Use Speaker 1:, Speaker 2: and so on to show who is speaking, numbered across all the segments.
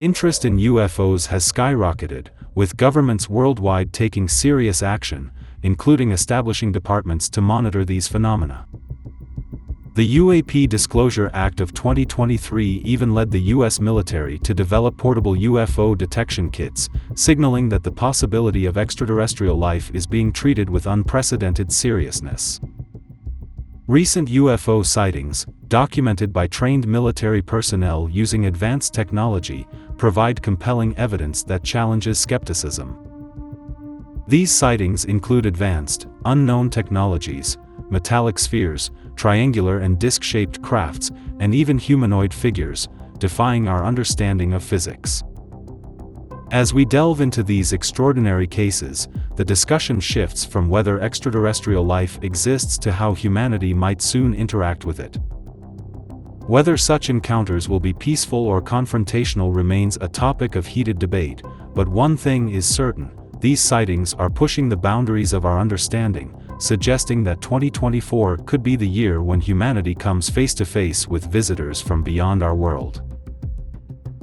Speaker 1: Interest in UFOs has skyrocketed, with governments worldwide taking serious action, including establishing departments to monitor these phenomena. The UAP Disclosure Act of 2023 even led the U.S. military to develop portable UFO detection kits, signaling that the possibility of extraterrestrial life is being treated with unprecedented seriousness. Recent UFO sightings, documented by trained military personnel using advanced technology, provide compelling evidence that challenges skepticism. These sightings include advanced, unknown technologies, metallic spheres, triangular and disc-shaped crafts, and even humanoid figures, defying our understanding of physics. As we delve into these extraordinary cases, the discussion shifts from whether extraterrestrial life exists to how humanity might soon interact with it. Whether such encounters will be peaceful or confrontational remains a topic of heated debate, but one thing is certain: these sightings are pushing the boundaries of our understanding, suggesting that 2024 could be the year when humanity comes face to face with visitors from beyond our world.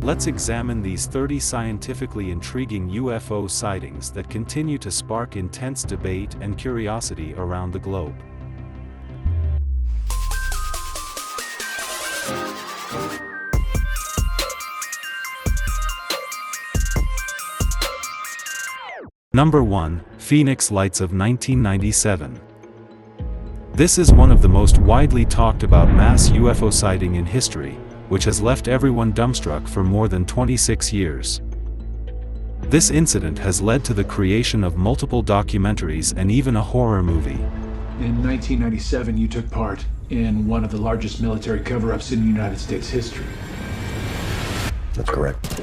Speaker 1: Let's examine these 30 scientifically intriguing UFO sightings that continue to spark intense debate and curiosity around the globe. Number 1. Phoenix Lights of 1997. This is one of the most widely talked about mass UFO sighting in history, which has left everyone dumbstruck for more than 26 years. This incident has led to the creation of multiple documentaries and even a horror movie.
Speaker 2: In 1997, you took part in one of the largest military cover-ups in United States history.
Speaker 3: That's correct.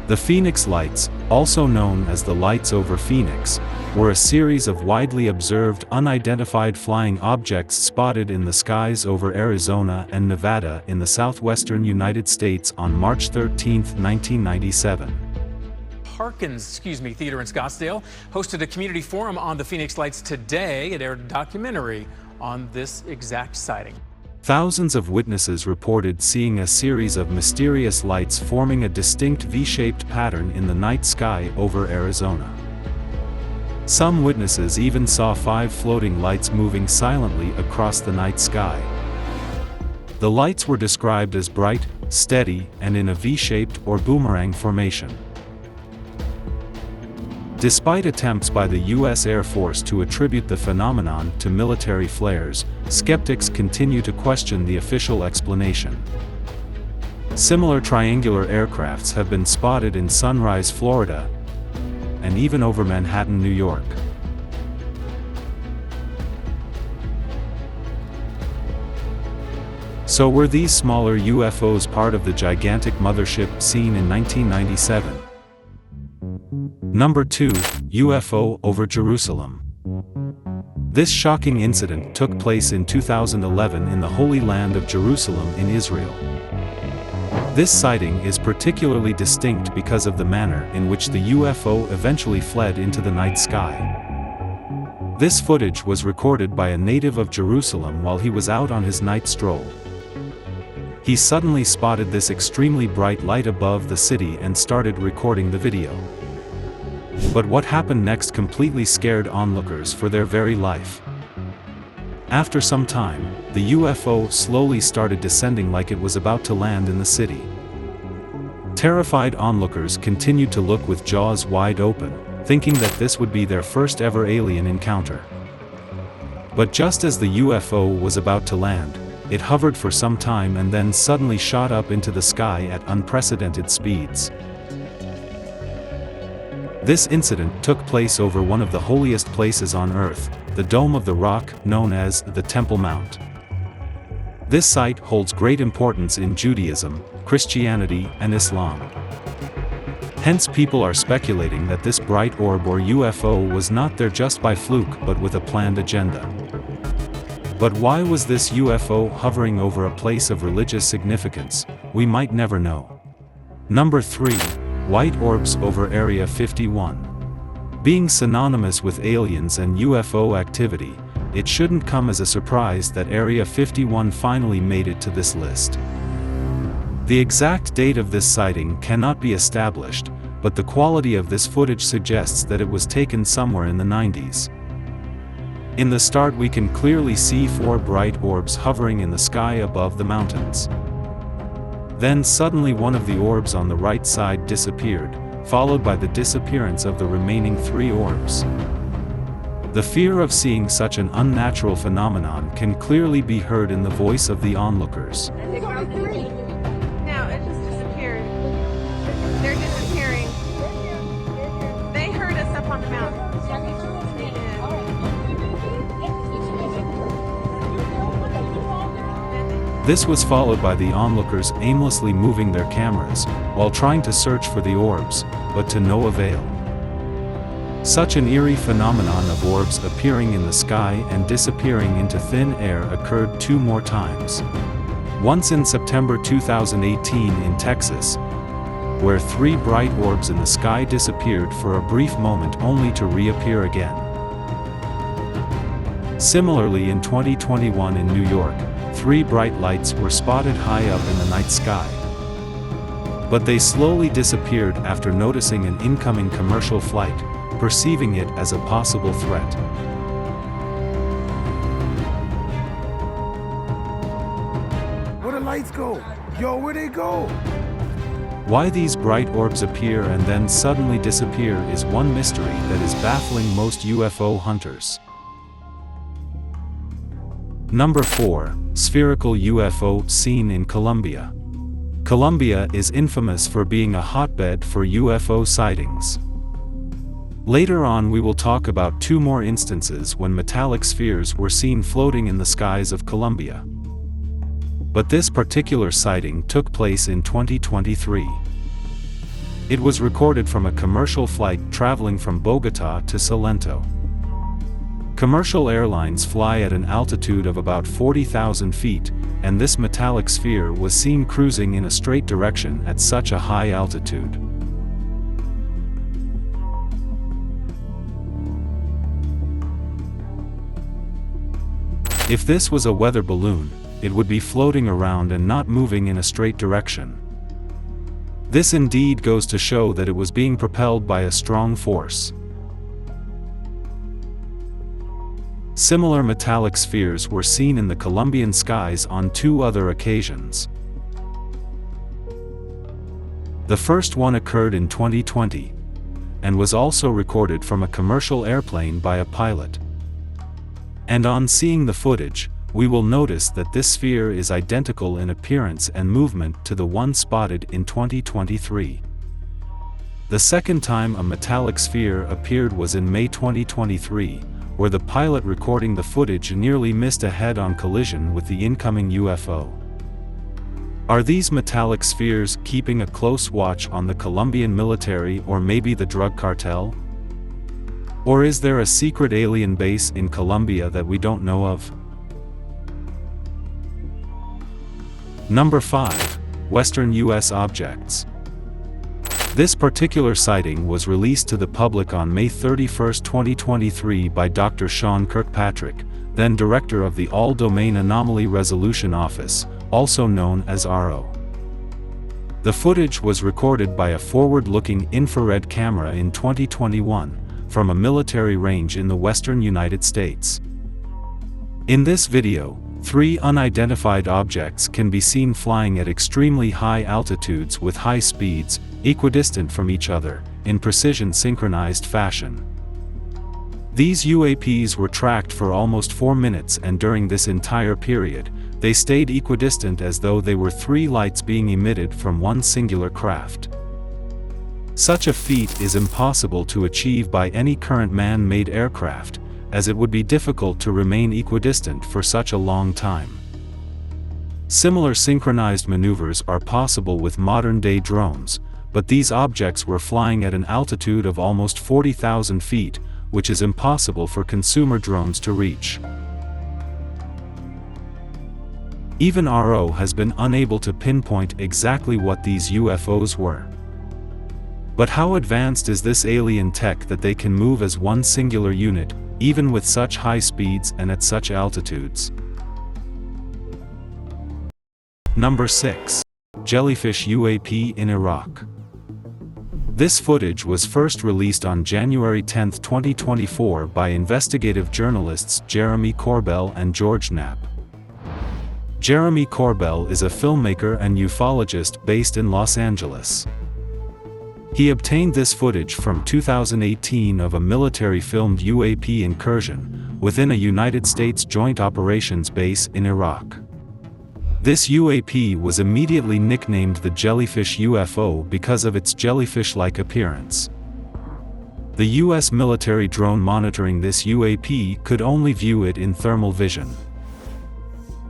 Speaker 1: The Phoenix Lights, also known as the Lights over Phoenix, were a series of widely observed unidentified flying objects spotted in the skies over Arizona and Nevada in the southwestern United States on March 13, 1997.
Speaker 4: Harkins, Theater in Scottsdale hosted a community forum on the Phoenix Lights today. It aired a documentary on this exact sighting.
Speaker 1: Thousands of witnesses reported seeing a series of mysterious lights forming a distinct V-shaped pattern in the night sky over Arizona. Some witnesses even saw 5 floating lights moving silently across the night sky. The lights were described as bright, steady, and in a V-shaped or boomerang formation. Despite attempts by the U.S. Air Force to attribute the phenomenon to military flares, skeptics continue to question the official explanation. Similar triangular aircrafts have been spotted in Sunrise, Florida, and even over Manhattan, New York. So were these smaller UFOs part of the gigantic mothership seen in 1997? Number 2. UFO Over Jerusalem. This shocking incident took place in 2011 in the Holy Land of Jerusalem in Israel. This sighting is particularly distinct because of the manner in which the UFO eventually fled into the night sky. This footage was recorded by a native of Jerusalem while he was out on his night stroll. He suddenly spotted this extremely bright light above the city and started recording the video. But what happened next completely scared onlookers for their very life. After some time, the UFO slowly started descending like it was about to land in the city. Terrified onlookers continued to look with jaws wide open, thinking that this would be their first ever alien encounter. But just as the UFO was about to land, it hovered for some time and then suddenly shot up into the sky at unprecedented speeds. This incident took place over one of the holiest places on Earth, the Dome of the Rock, known as the Temple Mount. This site holds great importance in Judaism, Christianity, and Islam. Hence people are speculating that this bright orb or UFO was not there just by fluke but with a planned agenda. But why was this UFO hovering over a place of religious significance? We might never know. Number 3. White orbs over Area 51. Being synonymous with aliens and UFO activity, it shouldn't come as a surprise that Area 51 finally made it to this list. The exact date of this sighting cannot be established, but the quality of this footage suggests that it was taken somewhere in the 90s. In the start we can clearly see 4 bright orbs hovering in the sky above the mountains. Then suddenly one of the orbs on the right side disappeared, followed by the disappearance of the remaining 3 orbs. The fear of seeing such an unnatural phenomenon can clearly be heard in the voice of the onlookers.
Speaker 5: No, it just disappeared. They're disappearing. They heard us up on the mountain. They did.
Speaker 1: This was followed by the onlookers aimlessly moving their cameras, while trying to search for the orbs, but to no avail. Such an eerie phenomenon of orbs appearing in the sky and disappearing into thin air occurred 2 more times. Once in September 2018 in Texas, where 3 bright orbs in the sky disappeared for a brief moment only to reappear again. Similarly in 2021 in New York, 3 bright lights were spotted high up in the night sky. But they slowly disappeared after noticing an incoming commercial flight, perceiving it as a possible threat.
Speaker 3: Where the lights go? Yo, where they go?
Speaker 1: Why these bright orbs appear and then suddenly disappear is one mystery that is baffling most UFO hunters. Number 4. Spherical UFO seen in Colombia. Colombia is infamous for being a hotbed for UFO sightings. Later on we will talk about 2 more instances when metallic spheres were seen floating in the skies of Colombia. But this particular sighting took place in 2023. It was recorded from a commercial flight traveling from Bogota to Salento. Commercial airlines fly at an altitude of about 40,000 feet, and this metallic sphere was seen cruising in a straight direction at such a high altitude. If this was a weather balloon, it would be floating around and not moving in a straight direction. This indeed goes to show that it was being propelled by a strong force. Similar metallic spheres were seen in the Colombian skies on 2 other occasions. The first one occurred in 2020, and was also recorded from a commercial airplane by a pilot. And on seeing the footage, we will notice that this sphere is identical in appearance and movement to the one spotted in 2023. The second time a metallic sphere appeared was in May 2023, where the pilot recording the footage nearly missed a head-on collision with the incoming UFO. Are these metallic spheres keeping a close watch on the Colombian military or maybe the drug cartel? Or is there a secret alien base in Colombia that we don't know of? Number 5. Western US Objects. This particular sighting was released to the public on May 31, 2023 by Dr. Sean Kirkpatrick, then director of the All-Domain Anomaly Resolution Office, also known as ARO. The footage was recorded by a forward-looking infrared camera in 2021, from a military range in the western United States. In this video, 3 unidentified objects can be seen flying at extremely high altitudes with high speeds, equidistant from each other, in precision synchronized fashion. These UAPs were tracked for almost 4 minutes, and during this entire period, they stayed equidistant as though they were 3 lights being emitted from one singular craft. Such a feat is impossible to achieve by any current man-made aircraft, as it would be difficult to remain equidistant for such a long time. Similar synchronized maneuvers are possible with modern-day drones, but these objects were flying at an altitude of almost 40,000 feet, which is impossible for consumer drones to reach. Even RO has been unable to pinpoint exactly what these UFOs were. But how advanced is this alien tech that they can move as one singular unit, even with such high speeds and at such altitudes. Number 6. Jellyfish UAP in Iraq. This footage was first released on January 10, 2024 by investigative journalists Jeremy Corbell and George Knapp. Jeremy Corbell is a filmmaker and ufologist based in Los Angeles. He obtained this footage from 2018 of a military-filmed UAP incursion within a United States Joint Operations base in Iraq. This UAP was immediately nicknamed the Jellyfish UFO because of its jellyfish-like appearance. The US military drone monitoring this UAP could only view it in thermal vision.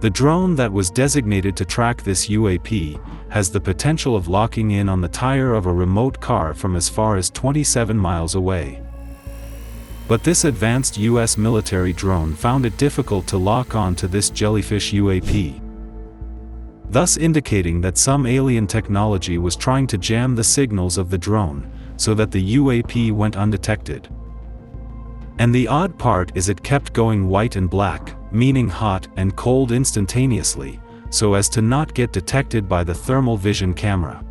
Speaker 1: The drone that was designated to track this UAP has the potential of locking in on the tire of a remote car from as far as 27 miles away. But this advanced US military drone found it difficult to lock on to this Jellyfish UAP, thus indicating that some alien technology was trying to jam the signals of the drone, so that the UAP went undetected. And the odd part is it kept going white and black, meaning hot and cold instantaneously, so as to not get detected by the thermal vision camera.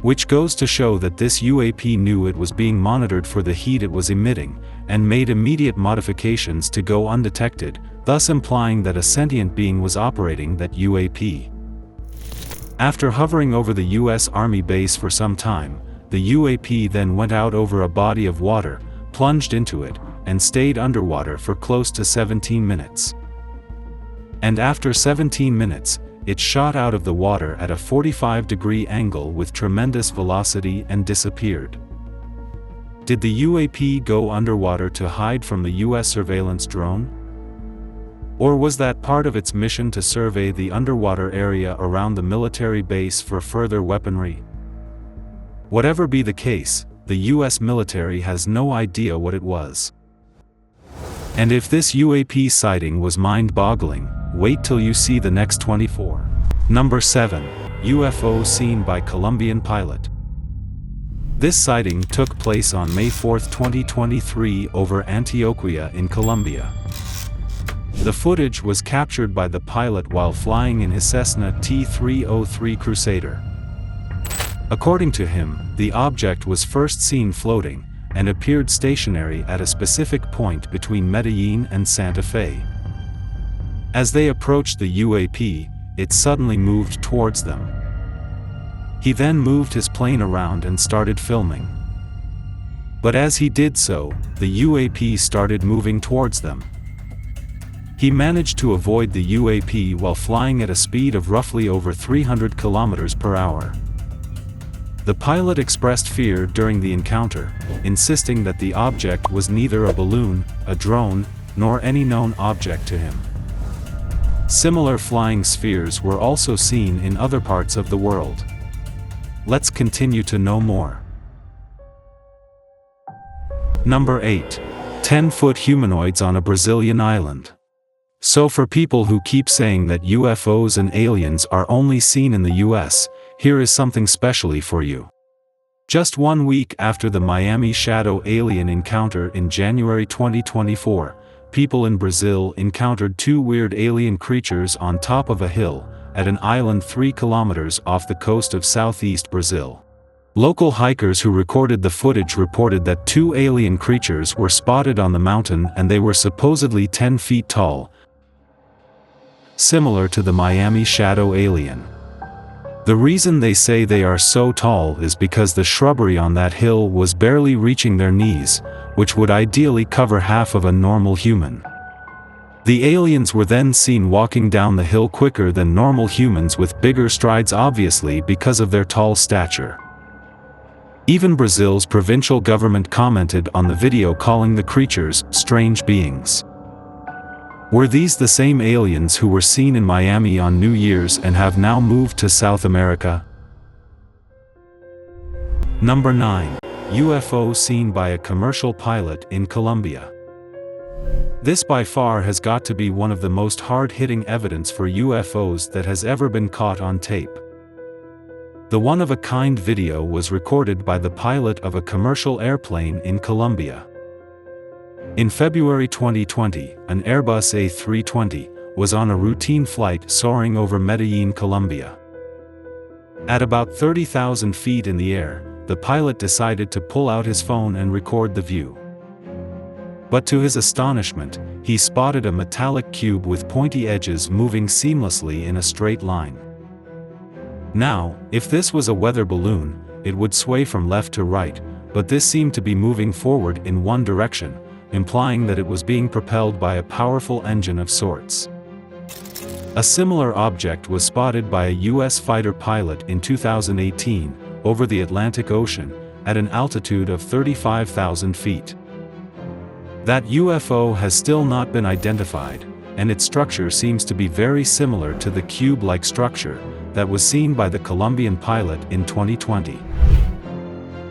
Speaker 1: Which goes to show that this UAP knew it was being monitored for the heat it was emitting, and made immediate modifications to go undetected, thus implying that a sentient being was operating that UAP. After hovering over the US Army base for some time, the UAP then went out over a body of water, plunged into it, and stayed underwater for close to 17 minutes. And after 17 minutes, it shot out of the water at a 45-degree angle with tremendous velocity and disappeared. Did the UAP go underwater to hide from the US surveillance drone? Or was that part of its mission to survey the underwater area around the military base for further weaponry? Whatever be the case, the US military has no idea what it was. And if this UAP sighting was mind-boggling, wait till you see the next 24. Number 7. UFO seen by Colombian pilot. This sighting took place on May 4, 2023 over Antioquia in Colombia. The footage was captured by the pilot while flying in his Cessna T-303 Crusader. According to him, the object was first seen floating, and appeared stationary at a specific point between Medellin and Santa Fe. As they approached the UAP, it suddenly moved towards them. He then moved his plane around and started filming. But as he did so, the UAP started moving towards them. He managed to avoid the UAP while flying at a speed of roughly over 300 kilometers per hour. The pilot expressed fear during the encounter, insisting that the object was neither a balloon, a drone, nor any known object to him. Similar flying spheres were also seen in other parts of the world. Let's continue to know more. Number 8. 10-foot humanoids on a Brazilian island. So for people who keep saying that UFOs and aliens are only seen in the US, here is something specially for you. Just 1 week after the Miami shadow alien encounter in January 2024, people in Brazil encountered 2 weird alien creatures on top of a hill, at an island 3 kilometers off the coast of southeast Brazil. Local hikers who recorded the footage reported that 2 alien creatures were spotted on the mountain and they were supposedly 10 feet tall, similar to the Miami shadow alien. The reason they say they are so tall is because the shrubbery on that hill was barely reaching their knees, which would ideally cover half of a normal human. The aliens were then seen walking down the hill quicker than normal humans with bigger strides, obviously because of their tall stature. Even Brazil's provincial government commented on the video, calling the creatures strange beings. Were these the same aliens who were seen in Miami on New Year's and have now moved to South America? Number 9. UFO seen by a commercial pilot in Colombia. This by far has got to be one of the most hard-hitting evidence for UFOs that has ever been caught on tape. The one-of-a-kind video was recorded by the pilot of a commercial airplane in Colombia. In February 2020, an Airbus A320 was on a routine flight soaring over Medellin, Colombia. At about 30,000 feet in the air, the pilot decided to pull out his phone and record the view. But to his astonishment, he spotted a metallic cube with pointy edges moving seamlessly in a straight line. Now, if this was a weather balloon, it would sway from left to right, but this seemed to be moving forward in one direction, implying that it was being propelled by a powerful engine of sorts. A similar object was spotted by a US fighter pilot in 2018, over the Atlantic Ocean, at an altitude of 35,000 feet. That UFO has still not been identified, and its structure seems to be very similar to the cube-like structure that was seen by the Colombian pilot in 2020.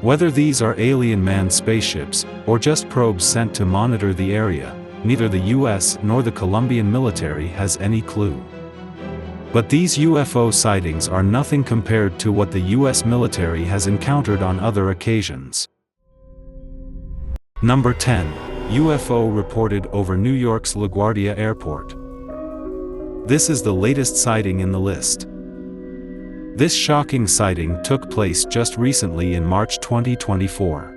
Speaker 1: Whether these are alien manned spaceships, or just probes sent to monitor the area, neither the US nor the Colombian military has any clue. But these UFO sightings are nothing compared to what the US military has encountered on other occasions. Number 10. UFO reported over New York's LaGuardia Airport. This is the latest sighting in the list. This shocking sighting took place just recently in March 2024.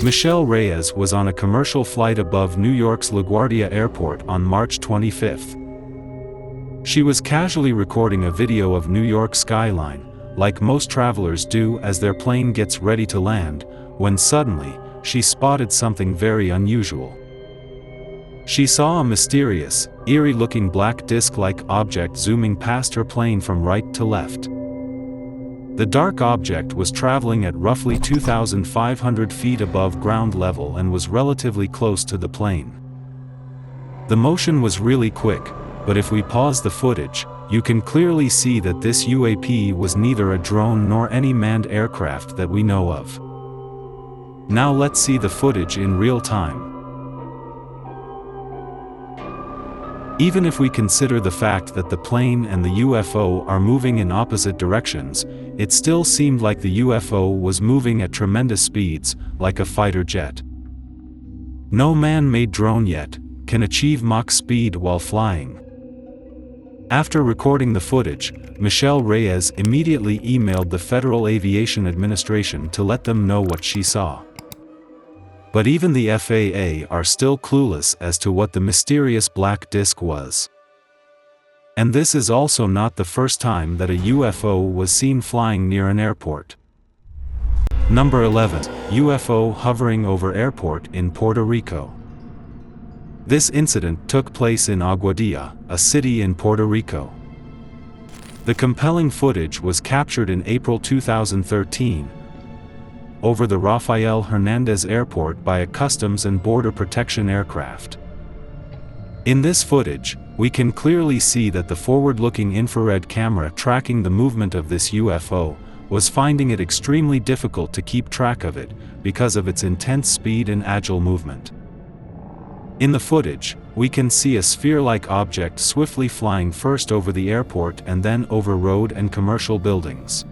Speaker 1: Michelle Reyes was on a commercial flight above New York's LaGuardia Airport on March 25. She was casually recording a video of New York's skyline, like most travelers do as their plane gets ready to land, when suddenly, she spotted something very unusual. She saw a mysterious, eerie-looking black disc-like object zooming past her plane from right to left. The dark object was traveling at roughly 2,500 feet above ground level and was relatively close to the plane. The motion was really quick, but if we pause the footage, you can clearly see that this UAP was neither a drone nor any manned aircraft that we know of. Now let's see the footage in real time. Even if we consider the fact that the plane and the UFO are moving in opposite directions, it still seemed like the UFO was moving at tremendous speeds, like a fighter jet. No man-made drone yet can achieve Mach speed while flying. After recording the footage, Michelle Reyes immediately emailed the Federal Aviation Administration to let them know what she saw. But even the FAA are still clueless as to what the mysterious black disc was. And this is also not the first time that a UFO was seen flying near an airport. Number 11. UFO hovering over airport in Puerto Rico. This incident took place in Aguadilla, a city in Puerto Rico. The compelling footage was captured in April 2013, over the Rafael Hernandez Airport by a Customs and Border Protection aircraft. In this footage, we can clearly see that the forward-looking infrared camera tracking the movement of this UFO was finding it extremely difficult to keep track of it because of its intense speed and agile movement. In the footage, we can see a sphere-like object swiftly flying first over the airport and then over road and commercial buildings.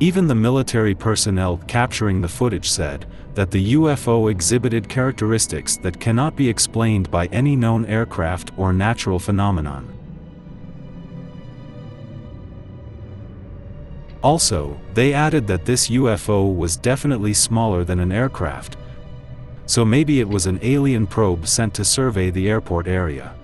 Speaker 1: Even the military personnel capturing the footage said that the UFO exhibited characteristics that cannot be explained by any known aircraft or natural phenomenon. Also, they added that this UFO was definitely smaller than an aircraft, so maybe it was an alien probe sent to survey the airport area.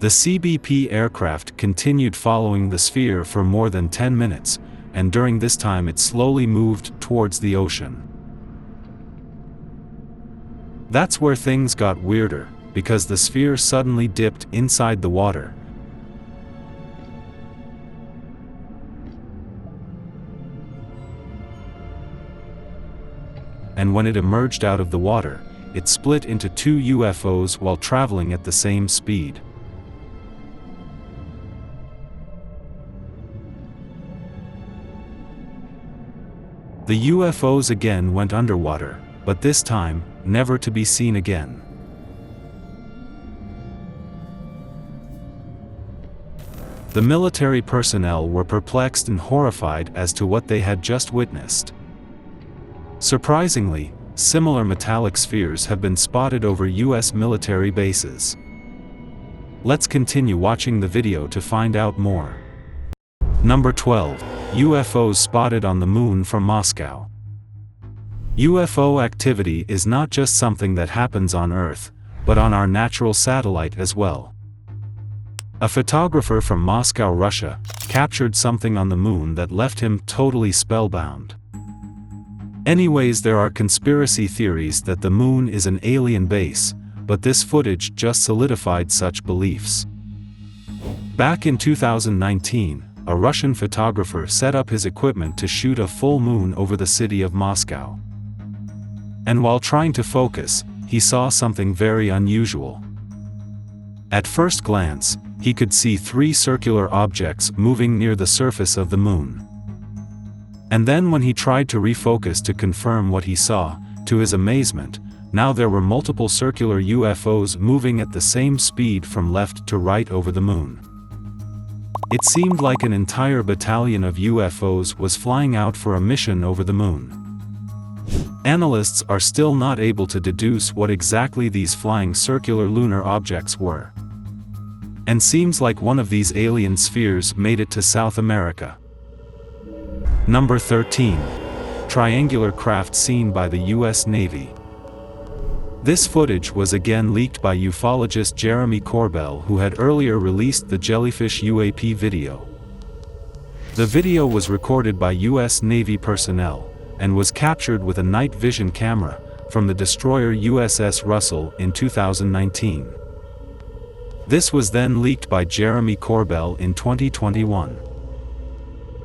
Speaker 1: The CBP aircraft continued following the sphere for more than 10 minutes, and during this time it slowly moved towards the ocean. That's where things got weirder, because the sphere suddenly dipped inside the water. And when it emerged out of the water, it split into two UFOs while traveling at the same speed. The UFOs again went underwater, but this time, never to be seen again. The military personnel were perplexed and horrified as to what they had just witnessed. Surprisingly, similar metallic spheres have been spotted over US military bases. Let's continue watching the video to find out more. Number 12. UFOs spotted on the moon from Moscow. UFO activity is not just something that happens on Earth, but on our natural satellite as well. A photographer from Moscow, Russia, captured something on the moon that left him totally spellbound. Anyways, there are conspiracy theories that the moon is an alien base, but this footage just solidified such beliefs. Back in 2019, a Russian photographer set up his equipment to shoot a full moon over the city of Moscow. And while trying to focus, he saw something very unusual. At first glance, he could see 3 circular objects moving near the surface of the moon. And then when he tried to refocus to confirm what he saw, to his amazement, now there were multiple circular UFOs moving at the same speed from left to right over the moon. It seemed like an entire battalion of UFOs was flying out for a mission over the moon. Analysts are still not able to deduce what exactly these flying circular lunar objects were. And seems like one of these alien spheres made it to South America. Number 13. Triangular craft seen by the US Navy. This footage was again leaked by ufologist Jeremy Corbell, who had earlier released the Jellyfish UAP video. The video was recorded by US Navy personnel, and was captured with a night vision camera, from the destroyer USS Russell in 2019. This was then leaked by Jeremy Corbell in 2021.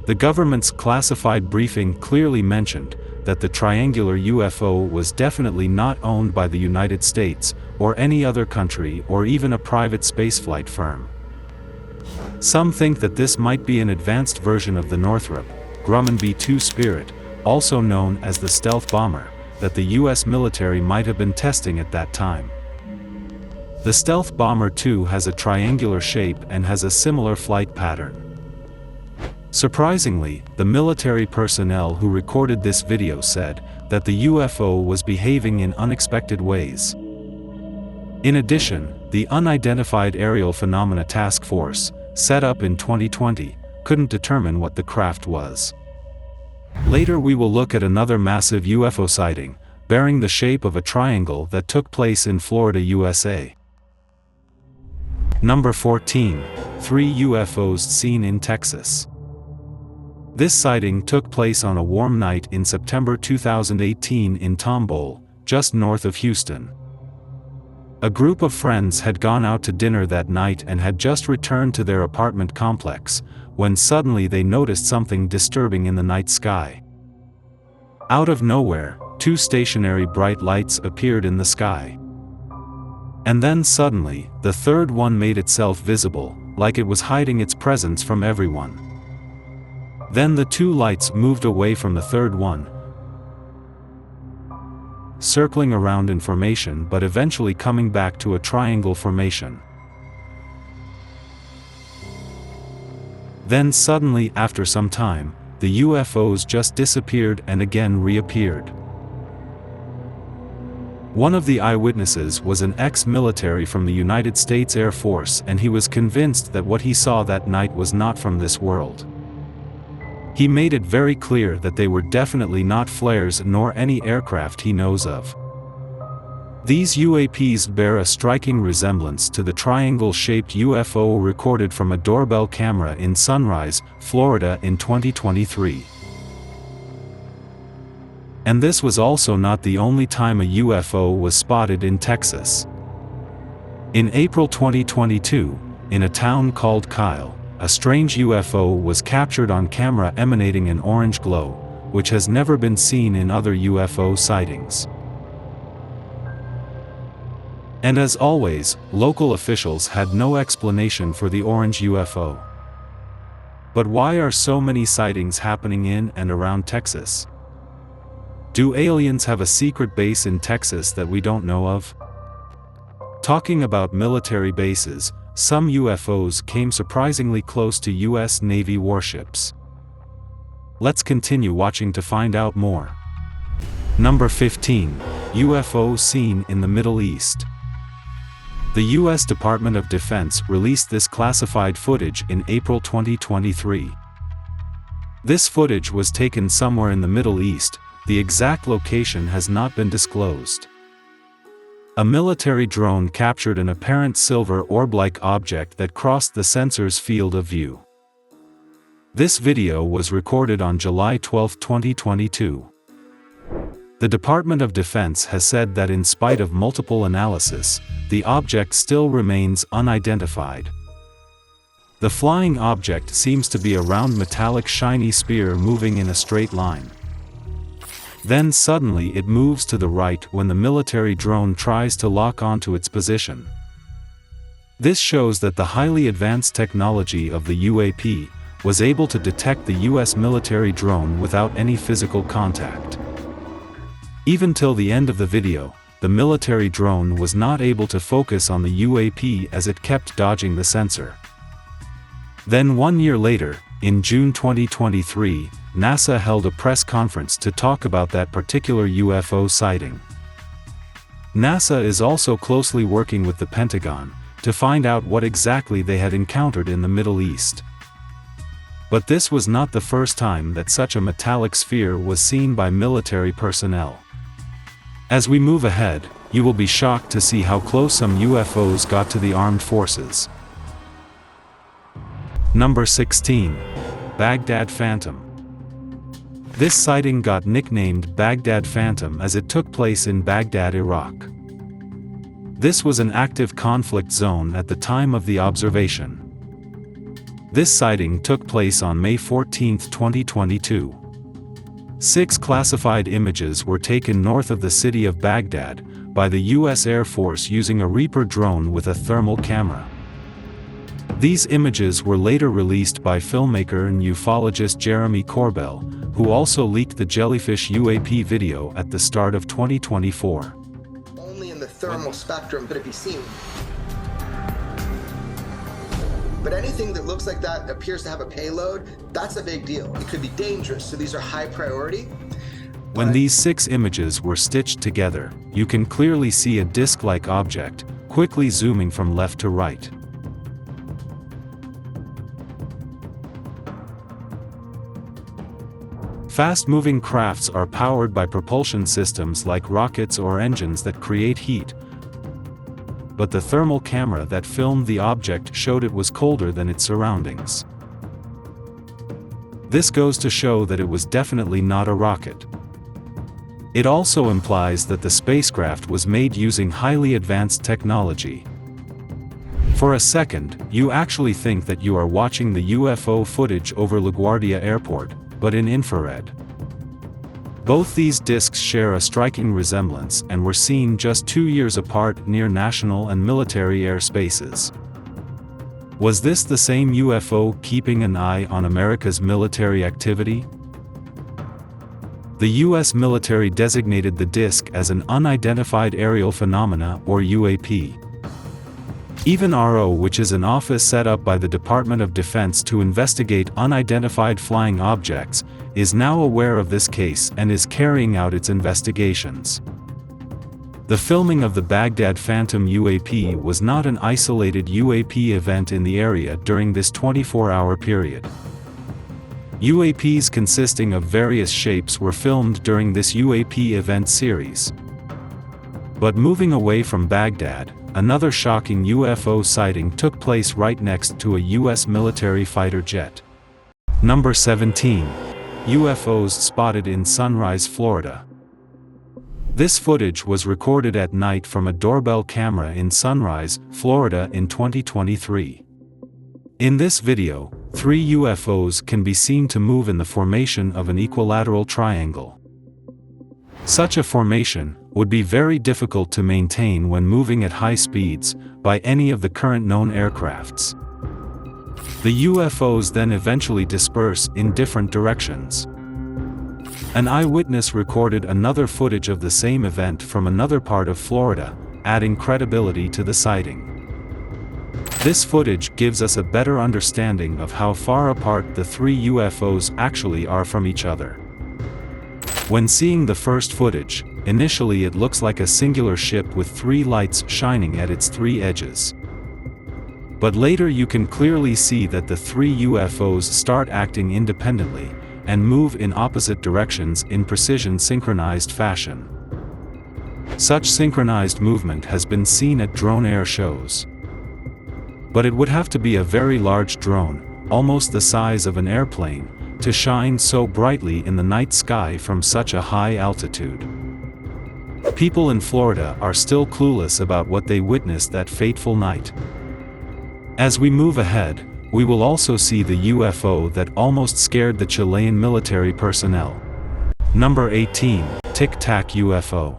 Speaker 1: The government's classified briefing clearly mentioned that the triangular UFO was definitely not owned by the United States, or any other country, or even a private spaceflight firm. Some think that this might be an advanced version of the Northrop Grumman B-2 Spirit, also known as the stealth bomber, that the US military might have been testing at that time. The stealth bomber too has a triangular shape and has a similar flight pattern. Surprisingly, the military personnel who recorded this video said that the UFO was behaving in unexpected ways. In addition, the Unidentified Aerial Phenomena Task Force, set up in 2020, couldn't determine what the craft was. Later we will look at another massive UFO sighting, bearing the shape of a triangle that took place in Florida, USA. Number 14. 3 UFOs seen in Texas. This sighting took place on a warm night in September 2018 in Tomball, just north of Houston. A group of friends had gone out to dinner that night and had just returned to their apartment complex, when suddenly they noticed something disturbing in the night sky. Out of nowhere, 2 stationary bright lights appeared in the sky. And then suddenly, the third one made itself visible, like it was hiding its presence from everyone. Then the 2 lights moved away from the third one, circling around in formation but eventually coming back to a triangle formation. Then suddenly, after some time, the UFOs just disappeared and again reappeared. One of the eyewitnesses was an ex-military from the United States Air Force, and he was convinced that what he saw that night was not from this world. He made it very clear that they were definitely not flares nor any aircraft he knows of. These UAPs bear a striking resemblance to the triangle-shaped UFO recorded from a doorbell camera in Sunrise, Florida in 2023. And this was also not the only time a UFO was spotted in Texas. In April 2022, in a town called Kyle, a strange UFO was captured on camera emanating an orange glow, which has never been seen in other UFO sightings. And as always, local officials had no explanation for the orange UFO. But why are so many sightings happening in and around Texas? Do aliens have a secret base in Texas that we don't know of? Talking about military bases, some UFOs came surprisingly close to US Navy warships. Let's continue watching to find out more. Number 15. UFO seen in the Middle East. The US Department of Defense released this classified footage in April 2023. This footage was taken somewhere in the Middle East. The exact location has not been disclosed. A military drone captured an apparent silver orb-like object that crossed the sensor's field of view. This video was recorded on July 12, 2022. The Department of Defense has said that in spite of multiple analysis, the object still remains unidentified. The flying object seems to be a round metallic shiny sphere moving in a straight line. Then suddenly it moves to the right when the military drone tries to lock onto its position. This shows that the highly advanced technology of the UAP was able to detect the US military drone without any physical contact. Even till the end of the video, the military drone was not able to focus on the UAP as it kept dodging the sensor. Then 1 year later, in June 2023, NASA held a press conference to talk about that particular UFO sighting. NASA is also closely working with the Pentagon to find out what exactly they had encountered in the Middle East. But this was not the first time that such a metallic sphere was seen by military personnel. As we move ahead, you will be shocked to see how close some UFOs got to the armed forces. Number 16. Baghdad Phantom. This sighting got nicknamed Baghdad Phantom as it took place in Baghdad, Iraq. This was an active conflict zone at the time of the observation. This sighting took place on May 14, 2022. 6 classified images were taken north of the city of Baghdad by the US Air Force using a Reaper drone with a thermal camera. These images were later released by filmmaker and ufologist Jeremy Corbell, who also leaked the Jellyfish UAP video at the start of 2024.
Speaker 6: Only in the thermal spectrum could it be seen. But anything that looks like that appears to have a payload, that's a big deal. It could be dangerous, so these are high priority.
Speaker 1: When these 6 images were stitched together, you can clearly see a disc-like object, quickly zooming from left to right. Fast-moving crafts are powered by propulsion systems like rockets or engines that create heat. But the thermal camera that filmed the object showed it was colder than its surroundings. This goes to show that it was definitely not a rocket. It also implies that the spacecraft was made using highly advanced technology. For a second, you actually think that you are watching the UFO footage over LaGuardia Airport, but in infrared. Both these discs share a striking resemblance and were seen just 2 years apart near national and military airspaces. Was this the same UFO keeping an eye on America's military activity? The US military designated the disc as an unidentified aerial phenomena or UAP. Even RO, which is an office set up by the Department of Defense to investigate unidentified flying objects, is now aware of this case and is carrying out its investigations. The filming of the Baghdad Phantom UAP was not an isolated UAP event in the area during this 24-hour period. UAPs consisting of various shapes were filmed during this UAP event series. But moving away from Baghdad, another shocking UFO sighting took place right next to a US military fighter jet. Number 17. UFOs spotted in Sunrise, Florida. This footage was recorded at night from a doorbell camera in Sunrise, Florida in 2023. In this video, 3 UFOs can be seen to move in the formation of an equilateral triangle. Such a formation would be very difficult to maintain when moving at high speeds by any of the current known aircrafts. The UFOs then eventually disperse in different directions. An eyewitness recorded another footage of the same event from another part of Florida, adding credibility to the sighting. This footage gives us a better understanding of how far apart the three UFOs actually are from each other. When seeing the first footage, initially it looks like a singular ship with three lights shining at its three edges. But later you can clearly see that the three UFOs start acting independently, and move in opposite directions in precision synchronized fashion. Such synchronized movement has been seen at drone air shows. But it would have to be a very large drone, almost the size of an airplane, to shine so brightly in the night sky from such a high altitude. People in Florida are still clueless about what they witnessed that fateful night. As we move ahead, we will also see the UFO that almost scared the Chilean military personnel. Number 18, Tic Tac UFO.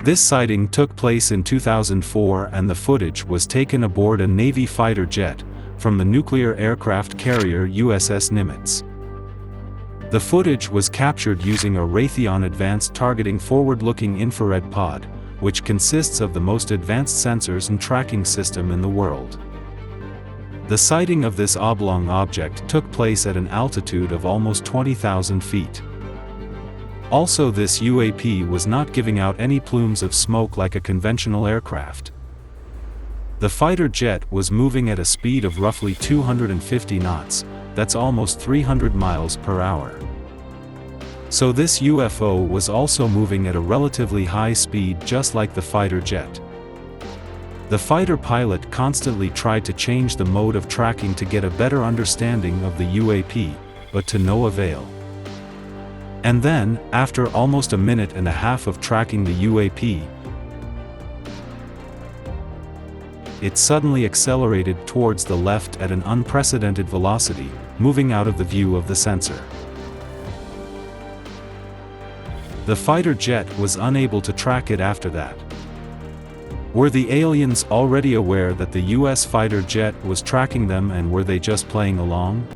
Speaker 1: This sighting took place in 2004 and the footage was taken aboard a Navy fighter jet from the nuclear aircraft carrier USS Nimitz. The footage was captured using a Raytheon Advanced Targeting Forward-Looking Infrared Pod, which consists of the most advanced sensors and tracking system in the world. The sighting of this oblong object took place at an altitude of almost 20,000 feet. Also, this UAP was not giving out any plumes of smoke like a conventional aircraft. The fighter jet was moving at a speed of roughly 250 knots, that's almost 300 miles per hour. So this UFO was also moving at a relatively high speed just like the fighter jet. The fighter pilot constantly tried to change the mode of tracking to get a better understanding of the UAP, but to no avail. And then, after almost a minute and a half of tracking the UAP, it suddenly accelerated towards the left at an unprecedented velocity, moving out of the view of the sensor. The fighter jet was unable to track it after that. Were the aliens already aware that the US fighter jet was tracking them and were they just playing along?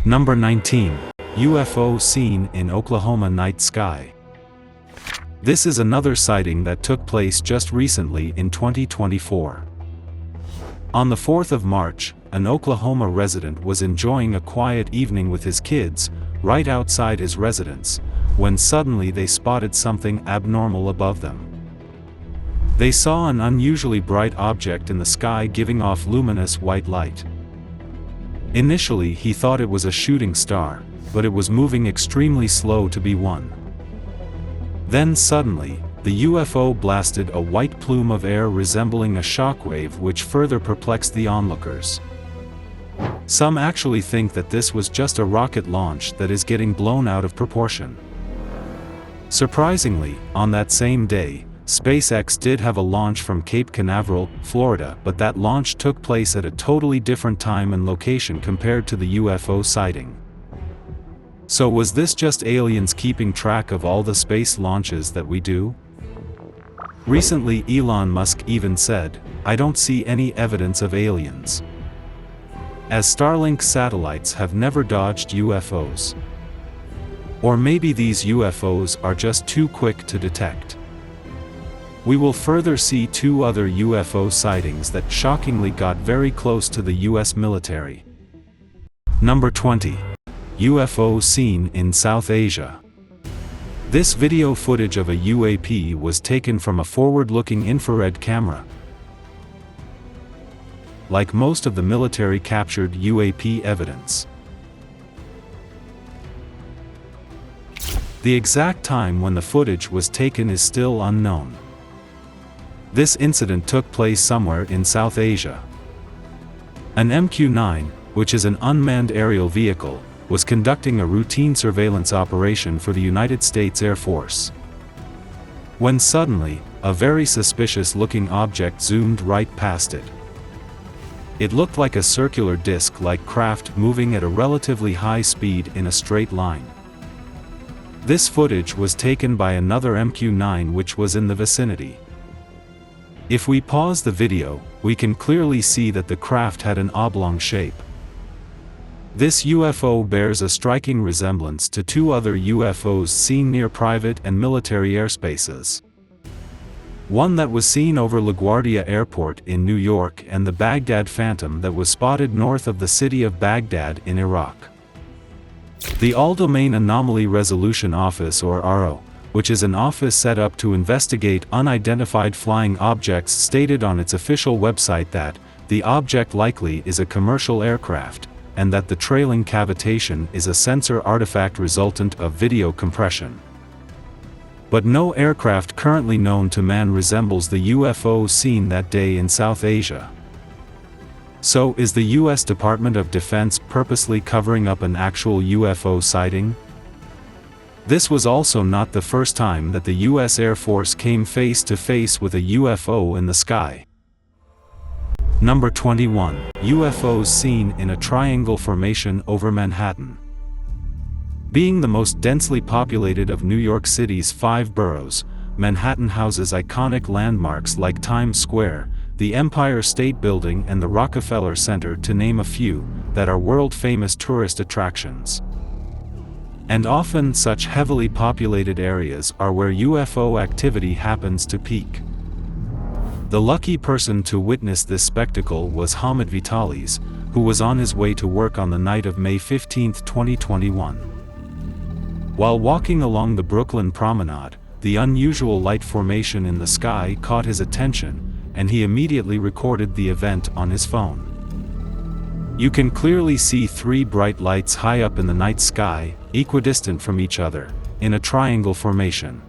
Speaker 1: Number 19. UFO seen in Oklahoma night sky. This is another sighting that took place just recently in 2024. On the 4th of March, an Oklahoma resident was enjoying a quiet evening with his kids, right outside his residence, when suddenly they spotted something abnormal above them. They saw an unusually bright object in the sky giving off luminous white light. Initially he thought it was a shooting star, but it was moving extremely slow to be one. Then suddenly, the UFO blasted a white plume of air resembling a shockwave which further perplexed the onlookers. Some actually think that this was just a rocket launch that is getting blown out of proportion. Surprisingly, on that same day, SpaceX did have a launch from Cape Canaveral, Florida, but that launch took place at a totally different time and location compared to the UFO sighting. So was this just aliens keeping track of all the space launches that we do? Recently Elon Musk even said, "I don't see any evidence of aliens," as Starlink satellites have never dodged UFOs. Or maybe these UFOs are just too quick to detect. We will further see two other UFO sightings that shockingly got very close to the US military. Number 20. UFO seen in South Asia. This video footage of a UAP was taken from a forward-looking infrared camera. Like most of the military-captured UAP evidence. The exact time when the footage was taken is still unknown. This incident took place somewhere in South Asia. An MQ-9, which is an unmanned aerial vehicle, was conducting a routine surveillance operation for the United States Air Force. When suddenly, a very suspicious-looking object zoomed right past it. It looked like a circular disc-like craft moving at a relatively high speed in a straight line. This footage was taken by another MQ-9 which was in the vicinity. If we pause the video, we can clearly see that the craft had an oblong shape. This UFO bears a striking resemblance to two other UFOs seen near private and military airspaces. one that was seen over LaGuardia Airport in New York and the Baghdad Phantom that was spotted north of the city of Baghdad in Iraq. The All-Domain Anomaly Resolution Office, or ARO, which is an office set up to investigate unidentified flying objects, stated on its official website that the object likely is a commercial aircraft, and that the trailing cavitation is a sensor artifact resultant of video compression. But no aircraft currently known to man resembles the UFO seen that day in South Asia. So, is the US Department of Defense purposely covering up an actual UFO sighting? This was also not the first time that the US Air Force came face to face with a UFO in the sky. Number 21. UFOs seen in a triangle formation over Manhattan. Being the most densely populated of New York City's 5 boroughs, Manhattan houses iconic landmarks like Times Square, the Empire State Building and the Rockefeller Center, to name a few, that are world-famous tourist attractions. And often such heavily populated areas are where UFO activity happens to peak. The lucky person to witness this spectacle was Hamid Vitalis, who was on his way to work on the night of May 15, 2021. While walking along the Brooklyn Promenade, the unusual light formation in the sky caught his attention, and he immediately recorded the event on his phone. You can clearly see 3 bright lights high up in the night sky, equidistant from each other, in a triangle formation.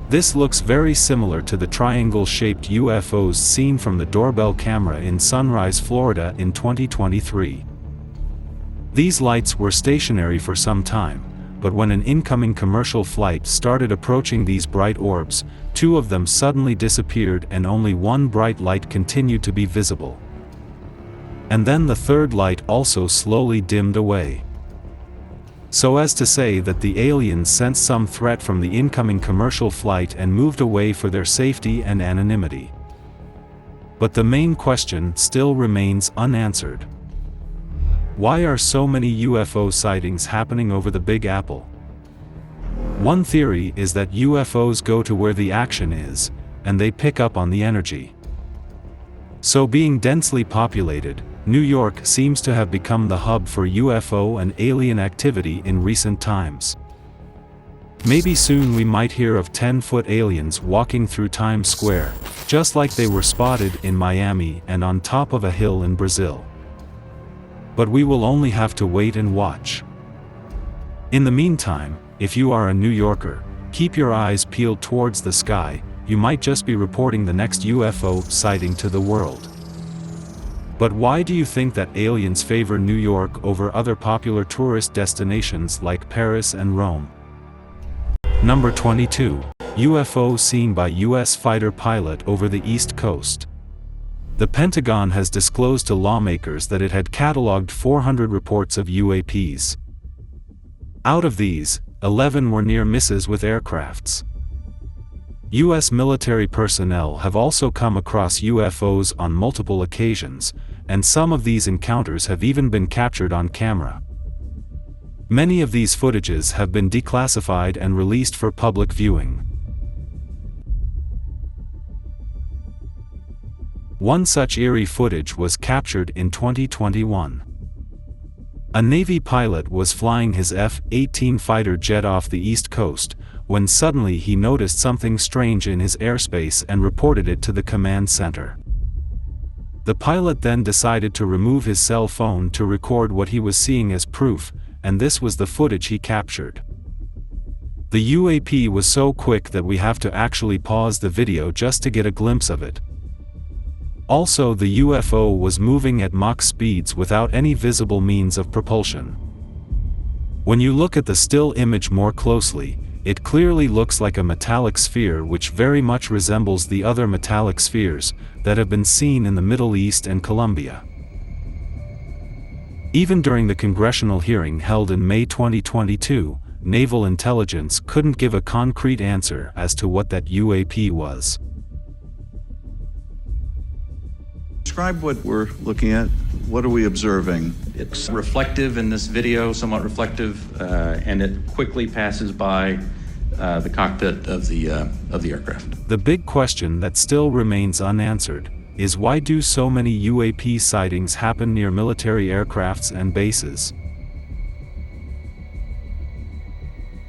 Speaker 1: This looks very similar to the triangle-shaped UFOs seen from the doorbell camera in Sunrise, Florida in 2023. These lights were stationary for some time, but when an incoming commercial flight started approaching these bright orbs, 2 of them suddenly disappeared and only 1 bright light continued to be visible. And then the 3rd light also slowly dimmed away. So as to say that the aliens sensed some threat from the incoming commercial flight and moved away for their safety and anonymity. But the main question still remains unanswered. Why are so many UFO sightings happening over the Big Apple? One theory is that UFOs go to where the action is, and they pick up on the energy. So, being densely populated, New York seems to have become the hub for UFO and alien activity in recent times. Maybe soon we might hear of 10-foot aliens walking through Times Square, just like they were spotted in Miami and on top of a hill in Brazil. But we will only have to wait and watch. In the meantime, if you are a New Yorker, keep your eyes peeled towards the sky. You might just be reporting the next UFO sighting to the world. But why do you think that aliens favor New York over other popular tourist destinations like Paris and Rome? Number 22. UFO seen by US fighter pilot over the East Coast. The Pentagon has disclosed to lawmakers that it had cataloged 400 reports of UAPs. Out of these, 11 were near misses with aircrafts. U.S. military personnel have also come across UFOs on multiple occasions, and some of these encounters have even been captured on camera. Many of these footages have been declassified and released for public viewing. One such eerie footage was captured in 2021. A Navy pilot was flying his F-18 fighter jet off the East Coast, when suddenly he noticed something strange in his airspace and reported it to the command center. The pilot then decided to remove his cell phone to record what he was seeing as proof, and this was the footage he captured. The UAP was so quick that we have to actually pause the video just to get a glimpse of it. Also, the UFO was moving at Mach speeds without any visible means of propulsion. When you look at the still image more closely, it clearly looks like a metallic sphere which very much resembles the other metallic spheres that have been seen in the Middle East and Colombia. Even during the congressional hearing held in May 2022, Naval Intelligence couldn't give a concrete answer as to what that UAP was.
Speaker 7: Describe what we're looking at. What are we observing?
Speaker 8: It's reflective in this video, somewhat reflective, and it quickly passes by the cockpit of the aircraft.
Speaker 1: The big question that still remains unanswered is why do so many UAP sightings happen near military aircrafts and bases?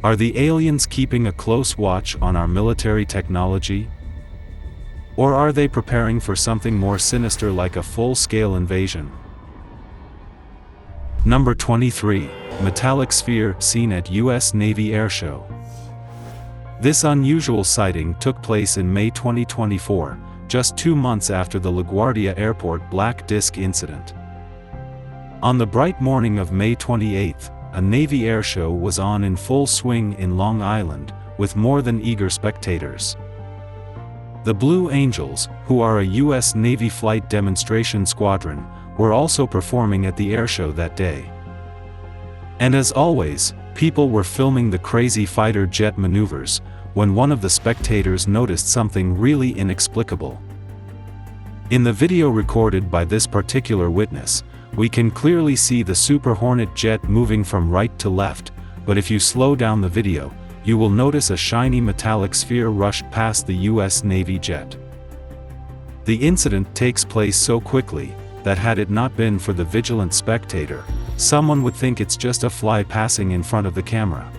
Speaker 1: Are the aliens keeping a close watch on our military technology? Or are they preparing for something more sinister like a full-scale invasion? Number 23. Metallic sphere seen at US Navy Airshow. This unusual sighting took place in May 2024, just 2 months after the LaGuardia Airport black disk incident. On the bright morning of May 28, a Navy airshow was on in full swing in Long Island, with more than eager spectators. The Blue Angels, who are a U.S. Navy flight demonstration squadron, were also performing at the airshow that day. And as always, people were filming the crazy fighter jet maneuvers, when one of the spectators noticed something really inexplicable. In the video recorded by this particular witness, we can clearly see the Super Hornet jet moving from right to left, but if you slow down the video, you will notice a shiny metallic sphere rush past the US Navy jet. The incident takes place so quickly, that had it not been for the vigilant spectator, someone would think it's just a fly passing in front of the camera.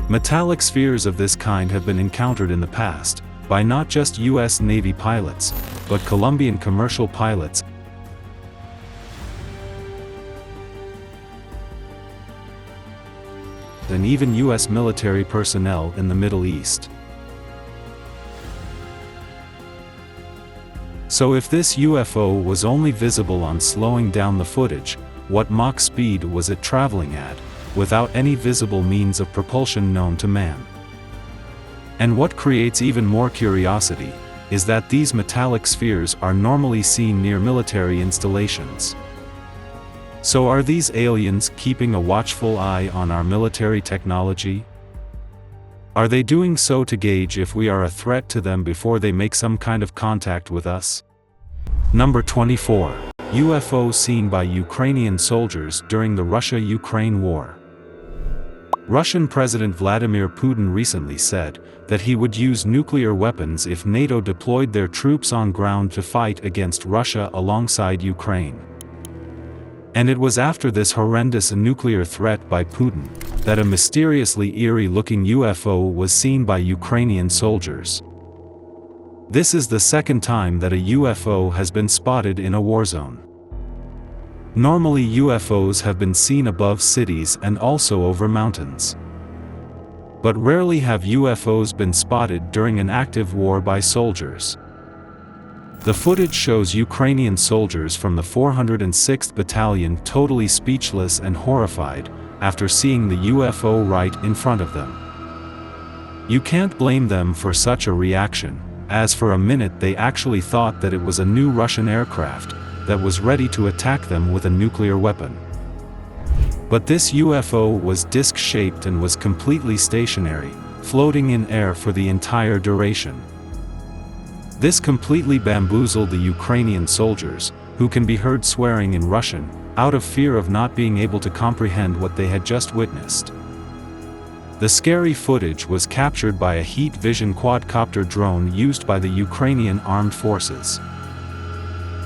Speaker 1: Metallic spheres of this kind have been encountered in the past, by not just US Navy pilots, but Colombian commercial pilots, and even US military personnel in the Middle East. So if this UFO was only visible on slowing down the footage, what Mach speed was it traveling at, without any visible means of propulsion known to man? And what creates even more curiosity, is that these metallic spheres are normally seen near military installations. So are these aliens keeping a watchful eye on our military technology? Are they doing so to gauge if we are a threat to them before they make some kind of contact with us? Number 24. UFO seen by Ukrainian soldiers during the Russia-Ukraine war. Russian President Vladimir Putin recently said that he would use nuclear weapons if NATO deployed their troops on ground to fight against Russia alongside Ukraine. And it was after this horrendous nuclear threat by Putin that a mysteriously eerie-looking UFO was seen by Ukrainian soldiers. This is the second time that a UFO has been spotted in a war zone. Normally UFOs have been seen above cities and also over mountains. But rarely have UFOs been spotted during an active war by soldiers. The footage shows Ukrainian soldiers from the 406th Battalion totally speechless and horrified after seeing the UFO right in front of them. You can't blame them for such a reaction, as for a minute they actually thought that it was a new Russian aircraft that was ready to attack them with a nuclear weapon. But this UFO was disc-shaped and was completely stationary, floating in air for the entire duration. This completely bamboozled the Ukrainian soldiers, who can be heard swearing in Russian, out of fear of not being able to comprehend what they had just witnessed. The scary footage was captured by a heat vision quadcopter drone used by the Ukrainian armed forces.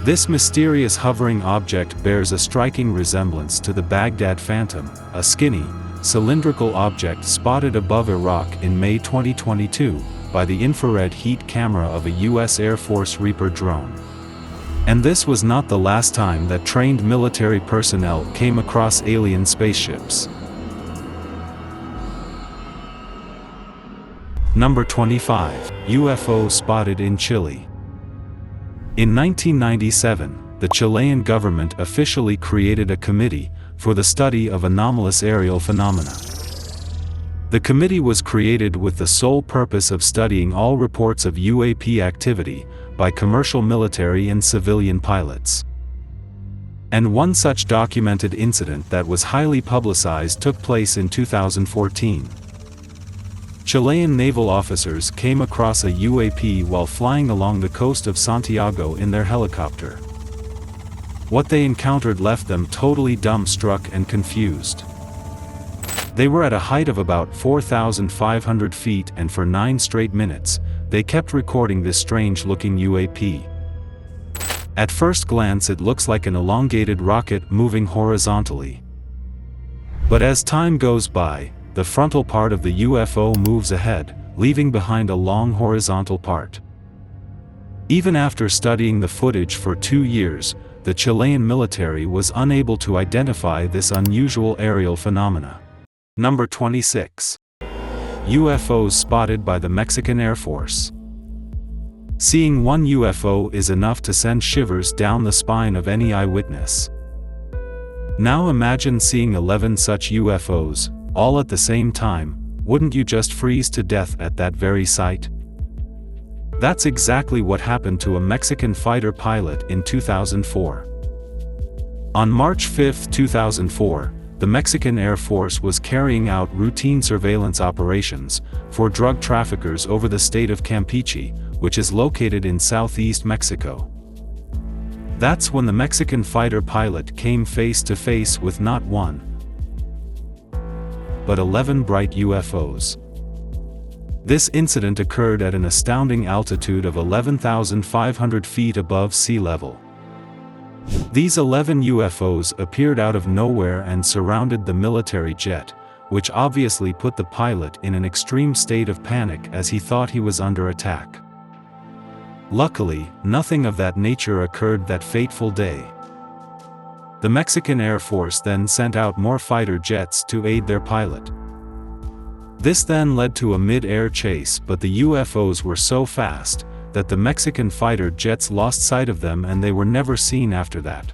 Speaker 1: This mysterious hovering object bears a striking resemblance to the Baghdad Phantom, a skinny, cylindrical object spotted above Iraq in May 2022, by the infrared heat camera of a U.S. Air Force Reaper drone. And this was not the last time that trained military personnel came across alien spaceships. Number 25. UFO spotted in Chile. In 1997, the Chilean government officially created a committee for the study of anomalous aerial phenomena. The committee was created with the sole purpose of studying all reports of UAP activity by commercial military and civilian pilots. And one such documented incident that was highly publicized took place in 2014. Chilean naval officers came across a UAP while flying along the coast of Santiago in their helicopter. What they encountered left them totally dumbstruck and confused. They were at a height of about 4,500 feet, and for 9 straight minutes, they kept recording this strange-looking UAP. At first glance it looks like an elongated rocket moving horizontally. But as time goes by, the frontal part of the UFO moves ahead, leaving behind a long horizontal part. Even after studying the footage for 2 years, the Chilean military was unable to identify this unusual aerial phenomena. Number 26. UFOs spotted by the Mexican Air Force. Seeing one UFO is enough to send shivers down the spine of any eyewitness. Now imagine seeing 11 such UFOs, all at the same time. Wouldn't you just freeze to death at that very sight? That's exactly what happened to a Mexican fighter pilot in 2004. On March 5, 2004, the Mexican Air Force was carrying out routine surveillance operations for drug traffickers over the state of Campeche, which is located in southeast Mexico. That's when the Mexican fighter pilot came face to face with not one, but 11 bright UFOs. This incident occurred at an astounding altitude of 11,500 feet above sea level. These 11 UFOs appeared out of nowhere and surrounded the military jet, which obviously put the pilot in an extreme state of panic as he thought he was under attack. Luckily, nothing of that nature occurred that fateful day. The Mexican Air Force then sent out more fighter jets to aid their pilot. This then led to a mid-air chase, but the UFOs were so fast that the Mexican fighter jets lost sight of them and they were never seen after that.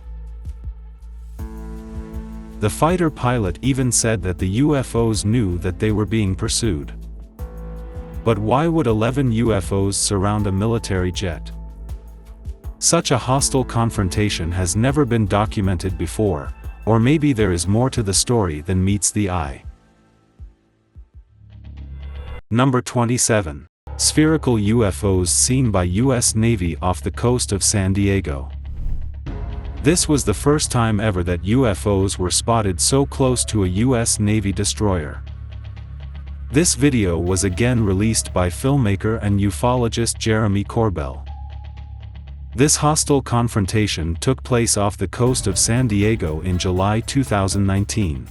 Speaker 1: The fighter pilot even said that the UFOs knew that they were being pursued. But why would 11 UFOs surround a military jet? Such a hostile confrontation has never been documented before, or maybe there is more to the story than meets the eye. Number 27. Spherical UFOs seen by US Navy off the coast of San Diego. This was the first time ever that UFOs were spotted so close to a US Navy destroyer. This video was again released by filmmaker and ufologist Jeremy Corbell. This hostile confrontation took place off the coast of San Diego in July 2019.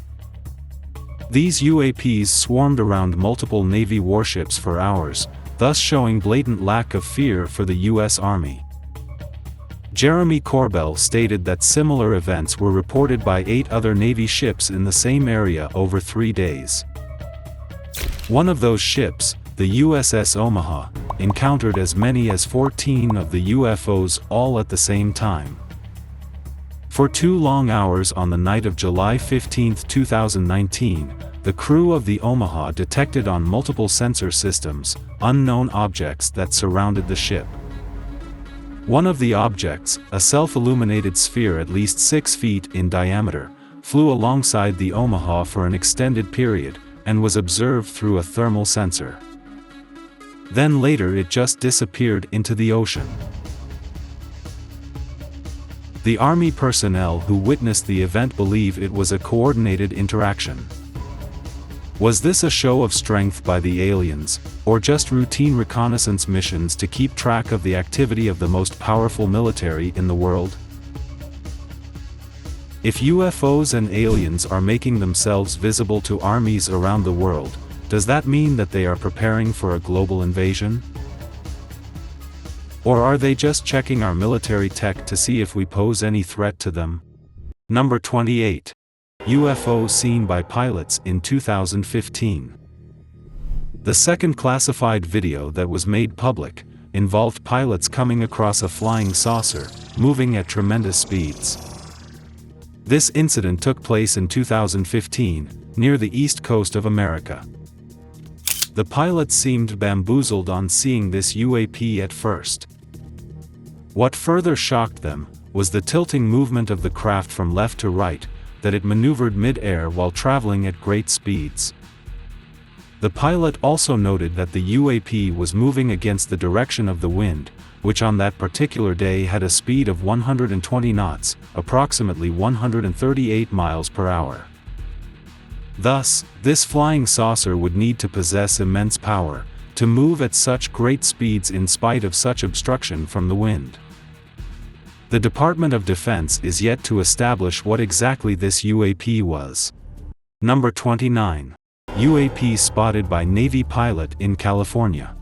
Speaker 1: These UAPs swarmed around multiple Navy warships for hours, thus showing blatant lack of fear for the US Army. Jeremy Corbell stated that similar events were reported by 8 other Navy ships in the same area over 3 days. One of those ships, the USS Omaha, encountered as many as 14 of the UFOs all at the same time. For 2 long hours on the night of July 15, 2019, the crew of the Omaha detected on multiple sensor systems unknown objects that surrounded the ship. One of the objects, a self-illuminated sphere at least 6 feet in diameter, flew alongside the Omaha for an extended period, and was observed through a thermal sensor. Then later it just disappeared into the ocean. The Army personnel who witnessed the event believe it was a coordinated interaction. Was this a show of strength by the aliens, or just routine reconnaissance missions to keep track of the activity of the most powerful military in the world? If UFOs and aliens are making themselves visible to armies around the world, does that mean that they are preparing for a global invasion? Or are they just checking our military tech to see if we pose any threat to them? Number 28. UFO seen by pilots in 2015. The second classified video that was made public involved pilots coming across a flying saucer, moving at tremendous speeds. This incident took place in 2015, near the east coast of America. The pilots seemed bamboozled on seeing this UAP at first. What further shocked them was the tilting movement of the craft from left to right, that it maneuvered mid-air while traveling at great speeds. The pilot also noted that the UAP was moving against the direction of the wind, which on that particular day had a speed of 120 knots, approximately 138 miles per hour. Thus, this flying saucer would need to possess immense power to move at such great speeds in spite of such obstruction from the wind. The Department of Defense is yet to establish what exactly this UAP was. Number 29. UAP spotted by Navy pilot in California.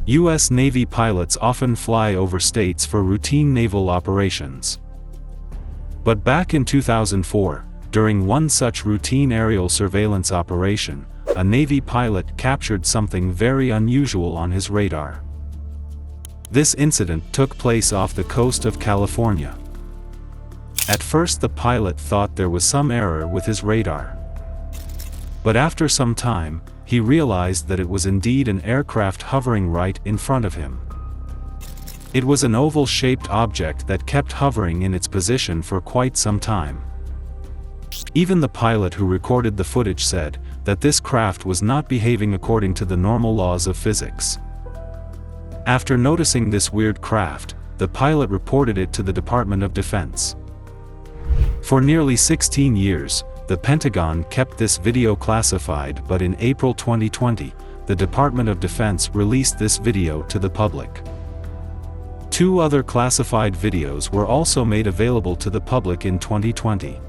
Speaker 1: U.S. Navy pilots often fly over states for routine naval operations. But back in 2004, during one such routine aerial surveillance operation, a Navy pilot captured something very unusual on his radar. This incident took place off the coast of California. At first the pilot thought there was some error with his radar. But after some time, he realized that it was indeed an aircraft hovering right in front of him. It was an oval-shaped object that kept hovering in its position for quite some time. Even the pilot who recorded the footage said that this craft was not behaving according to the normal laws of physics. After noticing this weird craft, the pilot reported it to the Department of Defense. For nearly 16 years, the Pentagon kept this video classified, but in April 2020, the Department of Defense released this video to the public. 2 other classified videos were also made available to the public in 2020.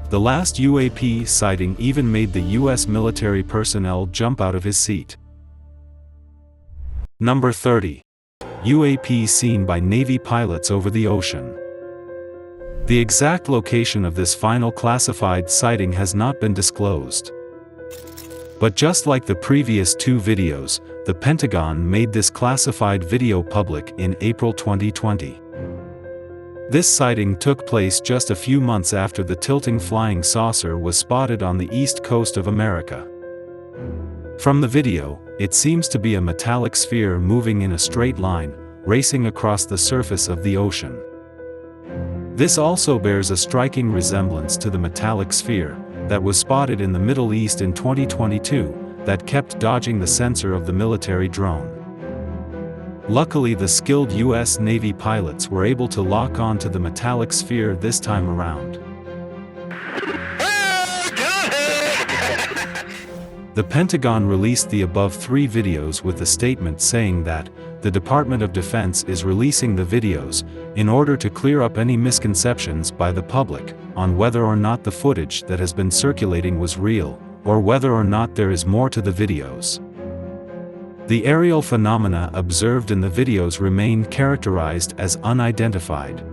Speaker 1: The last UAP sighting even made the U.S. military personnel jump out of his seat. Number 30. UAP seen by Navy pilots over the ocean. The exact location of this final classified sighting has not been disclosed. But just like the previous 2 videos, the Pentagon made this classified video public in April 2020. This sighting took place just a few months after the tilting flying saucer was spotted on the east coast of America. From the video, it seems to be a metallic sphere moving in a straight line, racing across the surface of the ocean. This also bears a striking resemblance to the metallic sphere that was spotted in the Middle East in 2022, that kept dodging the sensor of the military drone. Luckily, the skilled U.S. Navy pilots were able to lock on to the metallic sphere this time around. The Pentagon released the above 3 videos with a statement saying that the Department of Defense is releasing the videos in order to clear up any misconceptions by the public on whether or not the footage that has been circulating was real, or whether or not there is more to the videos. The aerial phenomena observed in the videos remain characterized as unidentified.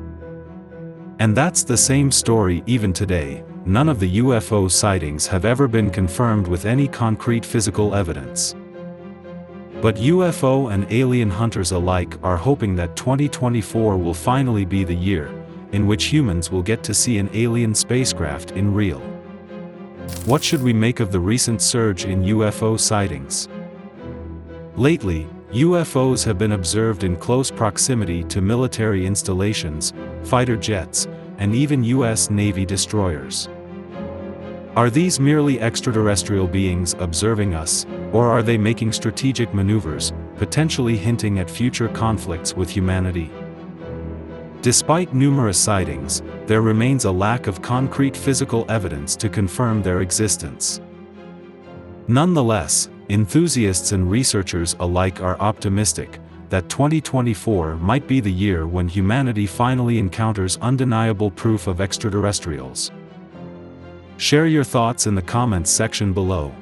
Speaker 1: And that's the same story even today. None of the UFO sightings have ever been confirmed with any concrete physical evidence. But UFO and alien hunters alike are hoping that 2024 will finally be the year in which humans will get to see an alien spacecraft in real. What should we make of the recent surge in UFO sightings? Lately, UFOs have been observed in close proximity to military installations, fighter jets, and even U.S. Navy destroyers. Are these merely extraterrestrial beings observing us, or are they making strategic maneuvers, potentially hinting at future conflicts with humanity? Despite numerous sightings, there remains a lack of concrete physical evidence to confirm their existence. Nonetheless, enthusiasts and researchers alike are optimistic that 2024 might be the year when humanity finally encounters undeniable proof of extraterrestrials. Share your thoughts in the comments section below.